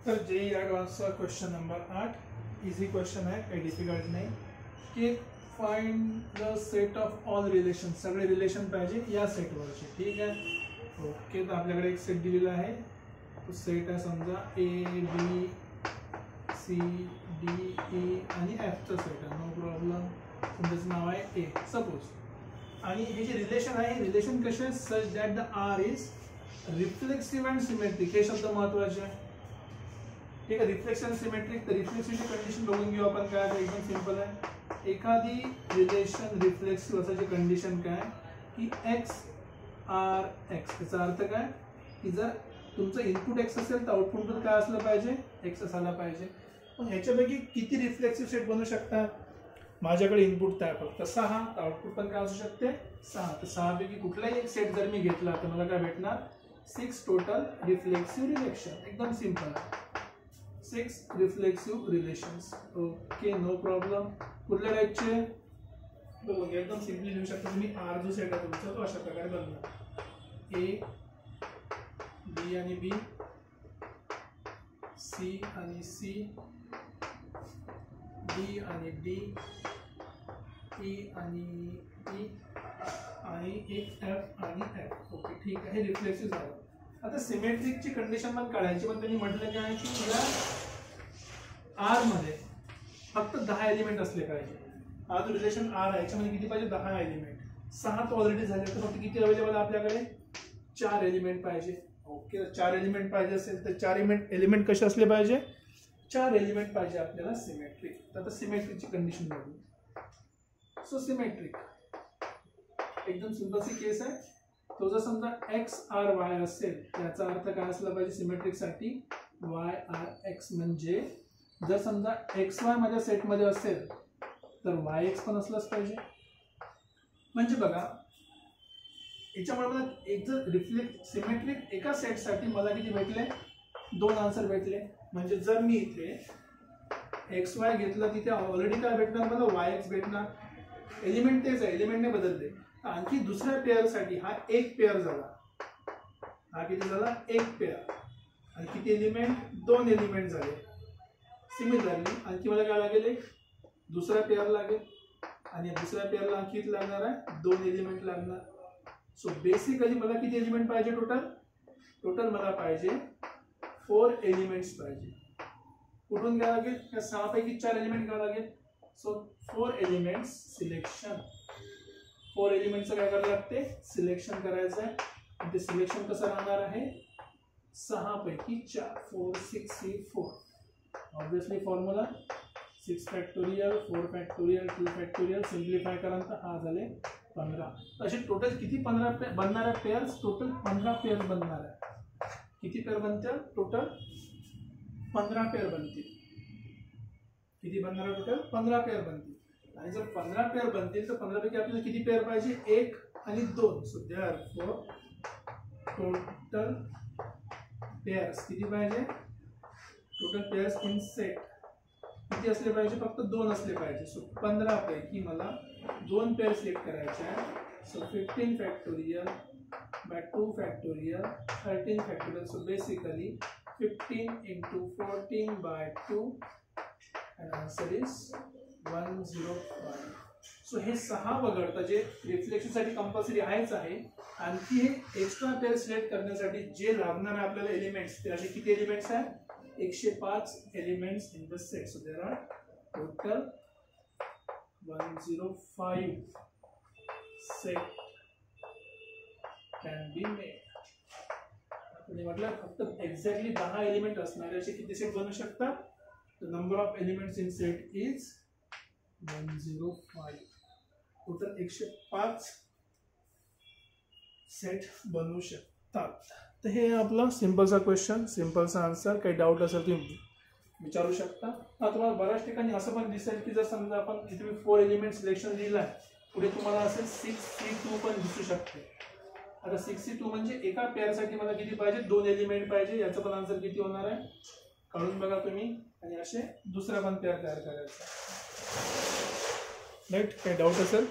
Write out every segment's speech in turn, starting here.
तर जेई ॲडव्हान्सचा question number 8 easy question आहे, काही डिफिकल्ट नाही. की find the set of all relation, सगळे रिलेशन पाहिजे या सेटवरचे. ठीक आहे, ओके. तर आपल्याकडे एक सेट दिलेला आहे, तो सेट आहे समजा A, B, C, D, E आणि Fचा सेट आहे. No problem. तुमचं नाव आहे A सपोज. आणि हे जे रिलेशन आहे, रिलेशन कसे आहे, such that the R is reflexive and symmetric. हे शब्द महत्वाचे आहे. ठीक आहे, रिफ्लेक्शन सिमेट्रिक. तर रिफ्लेक्सिव्हची कंडिशन बघून घेऊ आपण. काय आहे, एकदम सिंपल आहे. एखादी रिलेशन रिफ्लेक्सिव्ह असायची कंडिशन काय की एक्स आर एक्स. याचा अर्थ काय की जर तुमचं इनपुट एक्स असेल तर आउटपुट काय असलं पाहिजे, एक्स असायला पाहिजे. पण ह्याच्यापैकी किती रिफ्लेक्सिव्ह सेट बनू शकतात? माझ्याकडे इनपुट काय फक्त 6, तर आउटपुट पण काय असू शकते 6. तर 6 पैकी कुठलाही एक सेट जर मी घेतला तर मला काय भेटणार, 6 टोटल रिफ्लेक्सिव्ह रिलेशन. एकदम सिंपल आहे, 6 reflexive relations. Okay, no problem. कुठल्या टाईपचे बघून एकदम सिम्पली लिहू शकता तुम्ही. आर जो सेट आहे तुमचा तो अशा प्रकारे बनणार, ए बी आणि बी, सी आणि सी, डी आणि डी, ई आणि ई आणि एक एफ आणि एफ. ओके, ठीक आहे, हे रिफ्लेक्सिव्ह झालं. आता सिमेट्रिकची कंडिशन पण काढायची, पण त्यांनी म्हटलं काय की या आर मध्ये फक्त 10 एलिमेंट असले पाहिजे. हा जो रिलेशन आर आहे याच्यामध्ये किती पाहिजे, 10 एलिमेंट. 6 तो ऑलरेडी झाले, तर फक्त किती अवेलेबल आहे आपल्याकडे, 4 एलिमेंट पाहिजे. ओके, 4 एलिमेंट पाहिजे असेल तर 4 एलिमेंट कसे असले पाहिजे, 4 एलिमेंट पाहिजे आपल्याला सिमेट्रिक. तर आता सिमेट्रिकची कंडिशन बघू. सो सिमेट्रिक एकदम सिंपल सी केस आहे. तो जर समजा एक्स आर वाय असेल त्याचा अर्थ काय असला पाहिजे सिमेट्रिक साठी, वाय आर एक्स. म्हणजे जर समजा एक्स वाय माझ्या सेटमध्ये असेल तर वाय एक्स पण असलाच पाहिजे. म्हणजे बघा याच्यामुळे मला एक जर रिफ्लेक्ट सिमेट्रिक एका सेटसाठी मला किती भेटले, 2 आन्सर भेटले. म्हणजे जर मी इथे एक्स वाय घेतलं तिथे ऑलरेडी काय भेटणार मला, वाय एक्स भेटणार. एलिमेंट तेच आहे, एलिमेंटने बदलले. आणखी दुसऱ्या पेअरसाठी हा एक पेअर झाला, हा किती झाला, एक पेअर. आणि किती एलिमेंट, 2 एलिमेंट झाले. सिमिलरली आणखी मला काय लागेल, एक दुसरा पेअर लागेल. आणि दुसऱ्या पेअरला आणखी किती लागणार आहे, 2 एलिमेंट लागणार. सो बेसिकली मला किती एलिमेंट पाहिजे टोटल मला पाहिजे 4 एलिमेंट्स पाहिजे. कुठून काय लागेल, या 6 पैकी 4 एलिमेंट काय लागेल. So 4 elements selection. 4 एलिमेंटचं काय करायला लागते, सिलेक्शन करायचं आहे. आणि ते सिलेक्शन कसं राहणार आहे, 6 पैकी 4, 4 6 3 4. Obviously formula 6 factorial 4 factorial 2 factorial. Simplify करा तर हा झाले 15. असे टोटल किती 15 बनणाऱ्या पेअर्स, टोटल 15 पेअर्स बनणार आहे. किती पेअर बनतील टोटल, 15 पेअर बनतील. किती बनणार टोटल, 15 पेअर बनतील. आणि जर 15 पेअर बनतील तर 15 पैकी आपल्याला किती पेअर पाहिजे, 1 आणि 2. सो देअरफॉर टोटल पेअर्स किती पाहिजे, टोटल पेअर्स इन सेट किती असले पाहिजे, फक्त 2 असले पाहिजे. सो 15 पैकी मला 2 पेअर सिलेक्ट करायचे आहे. So 15 factorial by 2 factorial 13 factorial. So basically 15 into 14 by 2 and answer is 105. So हे 6 वगळता जे रिफ्लेक्शन साठी कंपल्सरी आहेच आहे. आणखी हे एक्स्ट्रा पेअर सिलेक्ट करण्यासाठी जे लागणार आहे आपल्याला एलिमेंट्स, ते असे किती एलिमेंट्स आहेत, 105 elements in the set. So there are total 105 set can be made. म्हटलं फक्त एक्झॅक्टली 10 एलिमेंट असणारे असे किती सेट बनू शकतात. The number of elements in set is 105. Total 105 set बनवू शकतात. तर हे आपला सिंपलचा क्वेश्चन, सिंपलचा आन्सर. काही डाऊट असेल तुम्ही विचारू शकता. हा तुम्हाला बऱ्याच ठिकाणी असं पण दिसेल की जर समजा आपण इथे 4 एलिमेंट सिलेक्शन दिलं आहे, पुढे तुम्हाला असेल 6C2 पण दिसू शकते. आता 6C2 म्हणजे एका पेअरसाठी मला किती पाहिजे, 2 एलिमेंट पाहिजे. याचं पण आन्सर किती होणार आहे काढून बघा तुम्ही. आणि असे दुसरा पण पेअर तयार करायचा. राईट, काही डाऊट असेल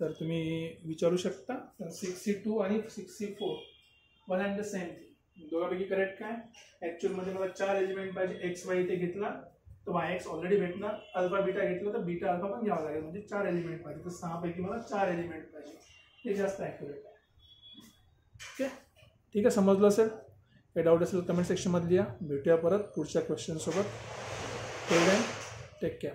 तर तुम्ही विचारू शकता. 6C2 आणि 6C4 one and the same thing. दोघांपैकी करेक्ट काय? ॲक्च्युअलमध्ये मला 4 एलिमेंट पाहिजे, एक्स वाय इथे घेतला तर वाय एक्स ऑलरेडी भेटणार, अल्फा बीटा घेतलं तर बीटा अल्फा पण घ्यावा लागेल, म्हणजे 4 एलिमेंट पाहिजे. तर 6 पैकी मला 4 एलिमेंट पाहिजे, ते जास्त ॲक्युरेट आहे. ओके, ठीक आहे, समजलं असेल. काही डाऊट असेल कमेंट सेक्शनमध्ये लिहा. भेटूया परत पुढच्या क्वेश्चनसोबत. Take care.